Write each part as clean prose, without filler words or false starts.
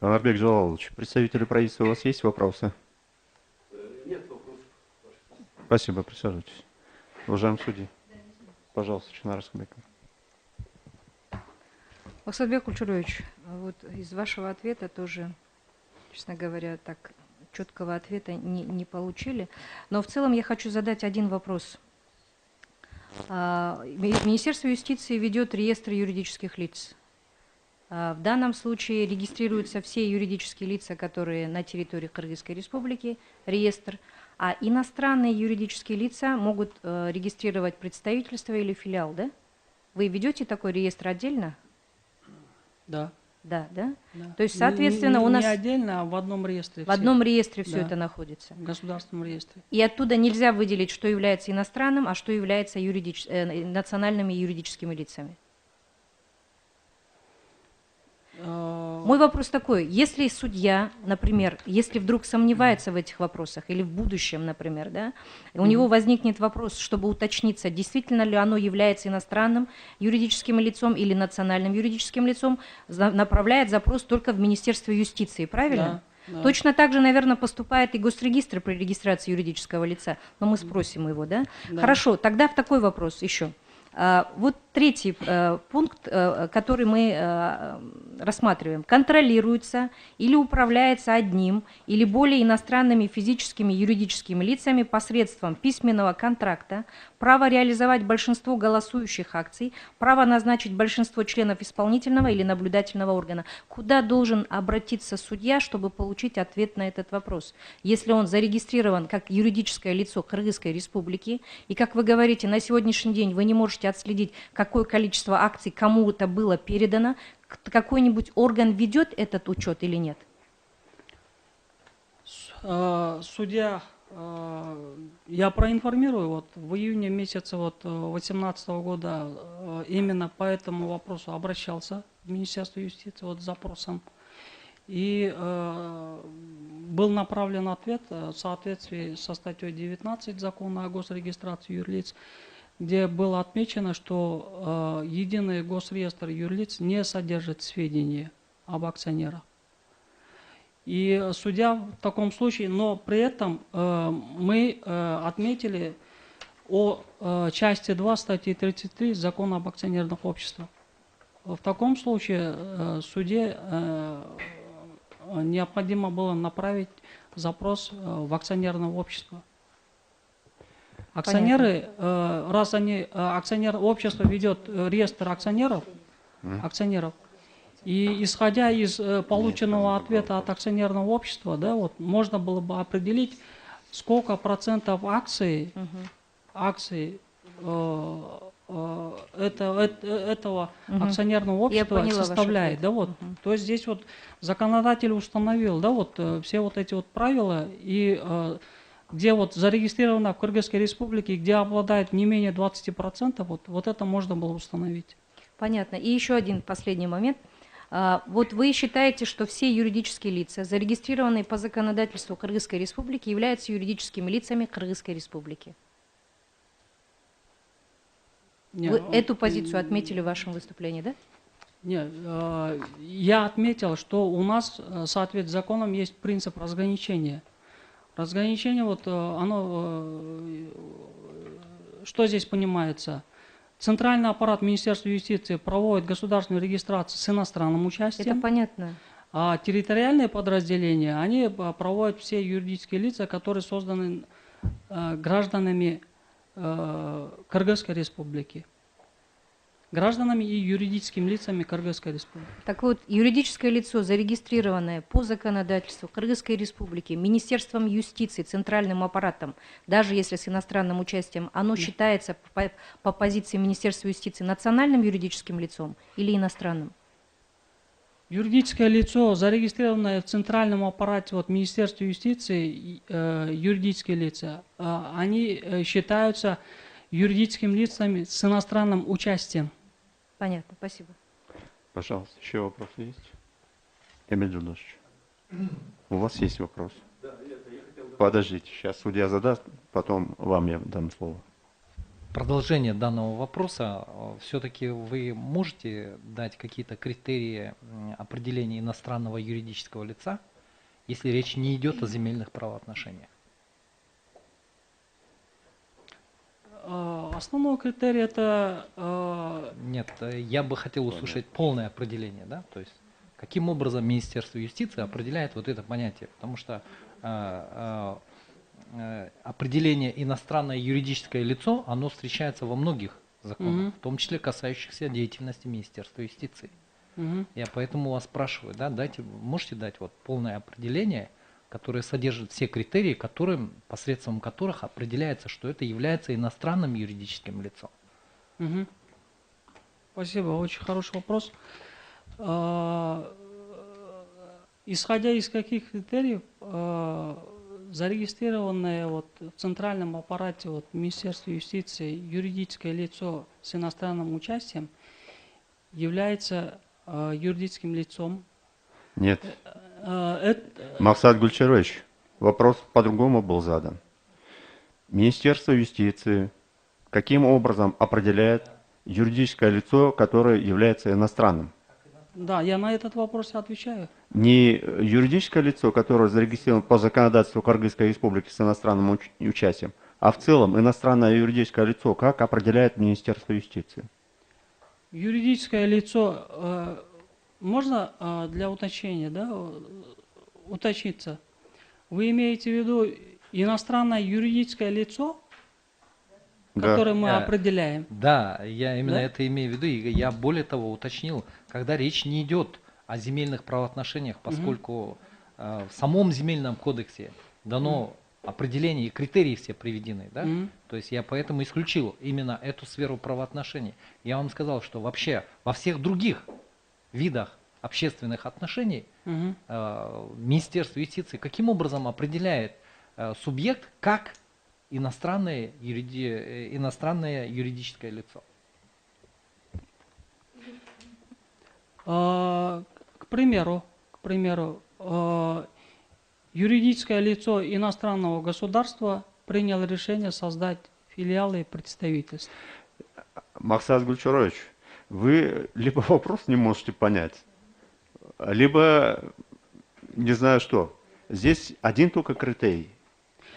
Анарбек Джалалович, представители правительства, у вас есть вопросы? Нет вопросов. Спасибо, присаживайтесь. Уважаемый судьи, пожалуйста, Чинар Раскамбеков. Мақсатбек Кульчурович, вот из вашего ответа тоже, честно говоря, так четкого ответа не получили. Но в целом я хочу задать один вопрос. Министерство юстиции ведет реестр юридических лиц. В данном случае регистрируются все юридические лица, которые на территории Кыргызской республики, реестр, а иностранные юридические лица могут регистрировать представительство или филиал, да? Вы ведете такой реестр отдельно? Да. Да, да? Да. То есть, соответственно, у нас... Не отдельно, а в одном реестре. В одном реестре все это находится. В государственном реестре. И оттуда нельзя выделить, что является иностранным, а что является национальными юридическими лицами. Мой вопрос такой, если судья, например, если вдруг сомневается в этих вопросах, или в будущем, например, да, у него возникнет вопрос, чтобы уточниться, действительно ли оно является иностранным юридическим лицом или национальным юридическим лицом, направляет запрос только в Министерство юстиции, правильно? Да, да. Точно так же, наверное, поступает и Госрегистр при регистрации юридического лица, но мы спросим его, да? Да. Хорошо, тогда в такой вопрос еще. Вот третий пункт, который мы рассматриваем. Контролируется или управляется одним или более иностранными физическими и юридическими лицами посредством письменного контракта, право реализовать большинство голосующих акций, право назначить большинство членов исполнительного или наблюдательного органа. Куда должен обратиться судья, чтобы получить ответ на этот вопрос? Если он зарегистрирован как юридическое лицо Кыргызской республики, и, как вы говорите, на сегодняшний день вы не можете отследить, какое количество акций кому-то было передано, какой-нибудь орган ведет этот учет или нет? Судья, я проинформирую, вот в июне месяце 2018 года именно по этому вопросу обращался в Министерство юстиции с запросом. И был направлен ответ в соответствии со статьей 19 Закона о госрегистрации юрлиц, где было отмечено, что единый госреестр юрлиц не содержит сведения об акционерах. И судья в таком случае, но при этом мы отметили о части 2 статьи 33 Закона об акционерных обществах. В таком случае суде необходимо было направить запрос в акционерное общество. Акционеры, раз общество ведет реестр акционеров, и исходя из полученного ответа от акционерного общества, да, можно было бы определить, сколько процентов акций этого акционерного общества составляет. Да, То есть здесь законодатель установил, да, все эти правила, и где зарегистрировано в Кыргызской республике, где обладает не менее 20%, вот это можно было установить. Понятно. И еще один последний момент. Вот вы считаете, что все юридические лица, зарегистрированные по законодательству Кыргызской республики, являются юридическими лицами Кыргызской республики? Вы эту позицию отметили в вашем выступлении, да? Нет, я отметил, что у нас, в соответствии с законом, есть принцип разграничения. Разграничение, что здесь понимается? Центральный аппарат Министерства юстиции проводит государственную регистрацию с иностранным участием. Это понятно. А территориальные подразделения, они проводят все юридические лица, которые созданы гражданами Кыргызской республики. Гражданами и юридическими лицами Кыргызской республики. Так вот, юридическое лицо, зарегистрированное по законодательству Кыргызской республики, Министерством юстиции, центральным аппаратом, даже если с иностранным участием, оно считается по позиции Министерства юстиции национальным юридическим лицом или иностранным? Юридическое лицо, зарегистрированное в центральном аппарате Министерства юстиции, юридические лица, они считаются юридическими лицами с иностранным участием. Понятно, спасибо. Пожалуйста, еще вопросы есть? Эмиль Джудович, у вас есть вопрос? Да, я хотел... Подождите, сейчас судья задаст, потом вам я дам слово. продолжение данного вопроса, все-таки вы можете дать какие-то критерии определения иностранного юридического лица, если речь не идет о земельных правоотношениях? Основной критерий это Нет, я бы хотел услышать полное определение, да, то есть каким образом Министерство юстиции определяет вот это понятие, потому что определение иностранное юридическое лицо, оно встречается во многих законах, в том числе касающихся деятельности Министерства юстиции. Я поэтому вас спрашиваю, да, можете дать вот полное определение, которое содержит все критерии, посредством которых определяется, что это является иностранным юридическим лицом. Спасибо, очень хороший вопрос. Исходя из каких критериев зарегистрированное вот в центральном аппарате вот, Министерства юстиции юридическое лицо с иностранным участием является юридическим лицом? Нет. Максат Гульчарович, вопрос по-другому был задан. Министерство юстиции каким образом определяет юридическое лицо, которое является иностранным? Да, я на этот вопрос отвечаю. Не юридическое лицо, которое зарегистрировано по законодательству Кыргызской республики с иностранным участием, а в целом иностранное юридическое лицо, как определяет Министерство юстиции? Юридическое лицо, можно для уточнения, да, уточниться? Вы имеете в виду иностранное юридическое лицо, которое мы определяем? Да, я именно это имею в виду, и я более того уточнил, когда речь не идет о земельных правоотношениях, поскольку в самом земельном кодексе дано определение и критерии все приведены, да? То есть я поэтому исключил именно эту сферу правоотношений. Я вам сказал, что вообще во всех других видах общественных отношений Министерство юстиции каким образом определяет субъект как иностранное юридическое лицо? К примеру, юридическое лицо иностранного государства приняло решение создать филиалы и представительства. Максат Гульчарович, вы либо вопрос не можете понять, либо не знаю что. Здесь один только критерий.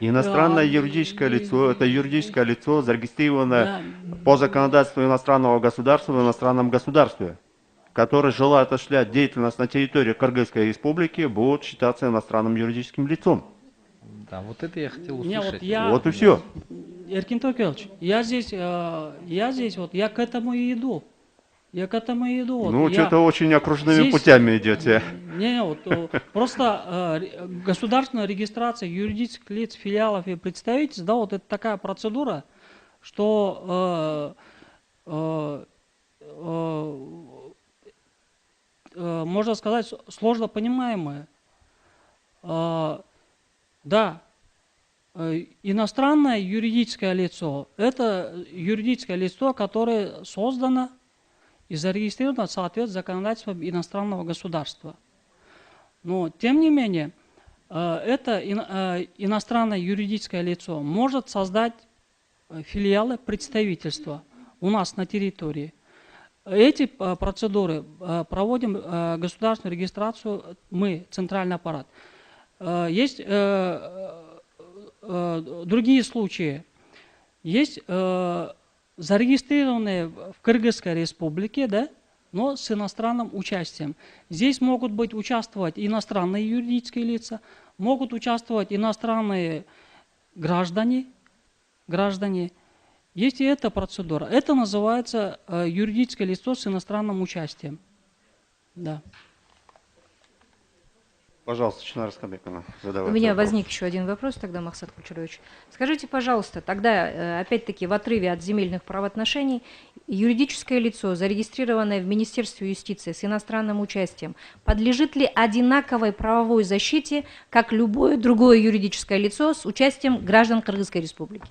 Иностранное юридическое лицо – это юридическое лицо, зарегистрированное по законодательству иностранного государства в иностранном государстве, которое желает осуществлять деятельность на территории Кыргызской республики, будет считаться иностранным юридическим лицом. Да, вот это я хотел услышать. Вот и все. Эркин Токелович, я к этому и иду. Ну, что-то очень окружными путями идете. Просто государственная регистрация юридических лиц, филиалов и представительств, да, вот это такая процедура, что можно сказать, сложно понимаемая. Да, иностранное юридическое лицо – это юридическое лицо, которое создано и зарегистрировано в соответствии с законодательством иностранного государства. Но, тем не менее, это иностранное юридическое лицо может создать филиалы представительства у нас на территории. Эти процедуры проводим государственную регистрацию мы, центральный аппарат. Есть другие случаи. Есть зарегистрированные в Кыргызской республике, да, но с иностранным участием. Здесь могут участвовать иностранные юридические лица, могут участвовать иностранные граждане. Есть и эта процедура. Это называется юридическое лицо с иностранным участием. Да. Пожалуйста, Чинар Раскабековна, задавайте. У меня вопрос. возник еще один вопрос тогда, Максат Гульчарович. Скажите, пожалуйста, тогда, опять-таки, в отрыве от земельных правоотношений, юридическое лицо, зарегистрированное в Министерстве юстиции с иностранным участием, подлежит ли одинаковой правовой защите, как любое другое юридическое лицо с участием граждан Кыргызской республики?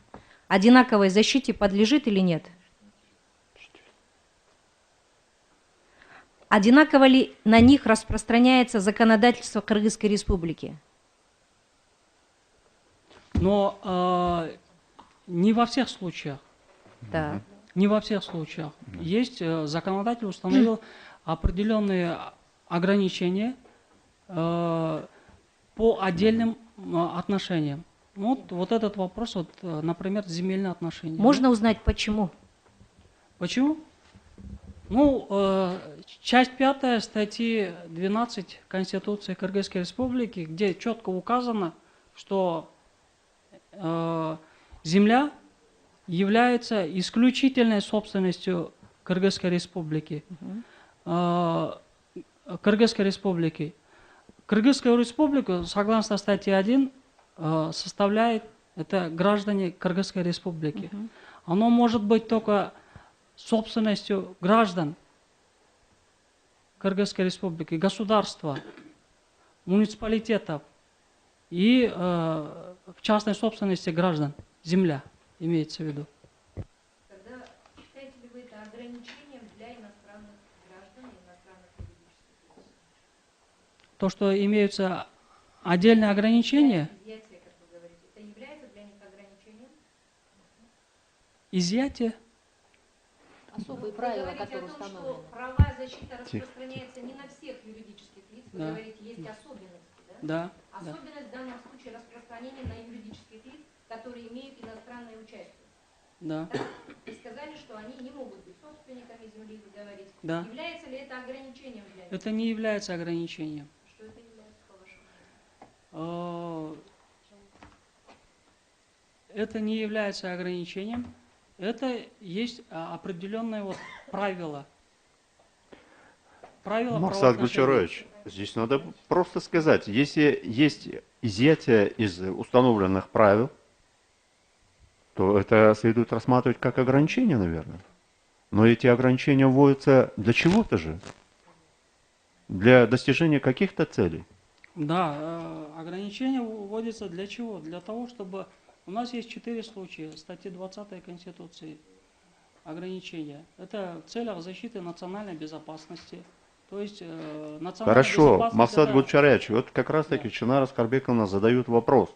Одинаковой защите подлежит или нет? Одинаково ли на них распространяется законодательство Кыргызской республики? Но не во всех случаях. Так. Не во всех случаях. Есть законодатель установил определенные ограничения по отдельным отношениям. Вот этот вопрос, например, земельные отношения. Можно узнать, почему? Почему? Часть 5 статьи 12 Конституции Кыргызской Республики, где четко указано, что земля является исключительной собственностью Кыргызской Республики. Кыргызской Республики. Кыргызскую Республику, согласно статье 1, составляет это граждане Кыргызской Республики. Оно может быть только собственностью граждан Кыргызской Республики, государства, муниципалитетов и в частной собственности граждан. Земля имеется в виду. Тогда считаете ли вы это ограничением для иностранных граждан и иностранных юридических лиц? То, что имеются отдельные ограничения, Изъятие, как вы говорите, это является для них ограничением? изъятие. Особые Вы правила, говорите которые о том, установлены. что права защита распространяется не на всех юридических лиц, вы Да. говорите, есть особенности, да? Да, да, Особенность в данном случае распространения на юридических лиц, которые имеют иностранное участие. да, Вы сказали, что они не могут быть собственниками земли, вы говорите. да. Является ли это ограничением для них? Это не является ограничением. Что это является, по вашему мнению? Это не является ограничением. Это есть определенные правила. Правила Максат правоотношений. Гульчарович, здесь надо просто сказать, если есть изъятие из установленных правил, то это следует рассматривать как ограничение, наверное. Но эти ограничения вводятся для чего-то же. Для достижения каких-то целей. Да, ограничения вводятся для чего? Для того, чтобы... У нас есть 4 случая, статьи 20 Конституции, ограничения. Это в целях защиты национальной безопасности. То есть национальная Хорошо, безопасность... Максат это- Гульчарович, вот как раз таки Чинар Аскарбековна задают вопрос.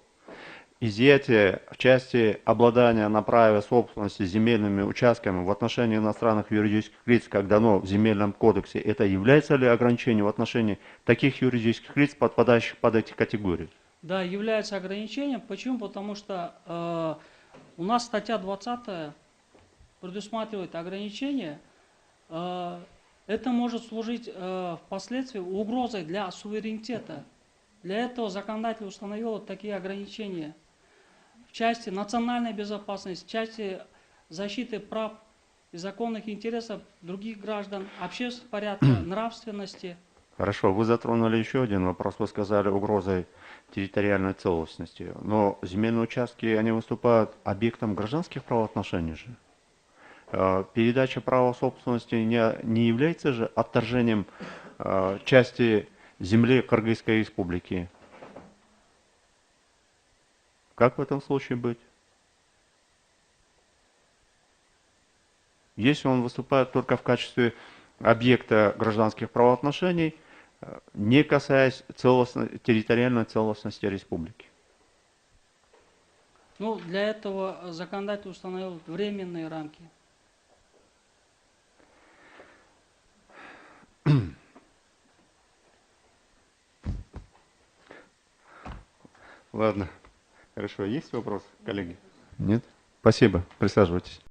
Изъятие в части обладания на праве собственности земельными участками в отношении иностранных юридических лиц, как дано в Земельном кодексе, это является ли ограничением в отношении таких юридических лиц, подпадающих под эти категории? Да, является ограничением. Почему? Потому что у нас статья 20 предусматривает ограничения. Это может служить впоследствии угрозой для суверенитета. Для этого законодатель установил вот такие ограничения в части национальной безопасности, в части защиты прав и законных интересов других граждан, общественного порядка, нравственности. Хорошо, вы затронули еще один вопрос, вы сказали угрозой территориальной целостности. Но земельные участки, они выступают объектом гражданских правоотношений же. Передача права собственности не является же отторжением части земли Кыргызской Республики. Как в этом случае быть? Если он выступает только в качестве объекта гражданских правоотношений, не касаясь территориальной целостности республики. Для этого законодатель установил временные рамки. Ладно. Хорошо. Есть вопрос, коллеги? Нет? Спасибо. Присаживайтесь.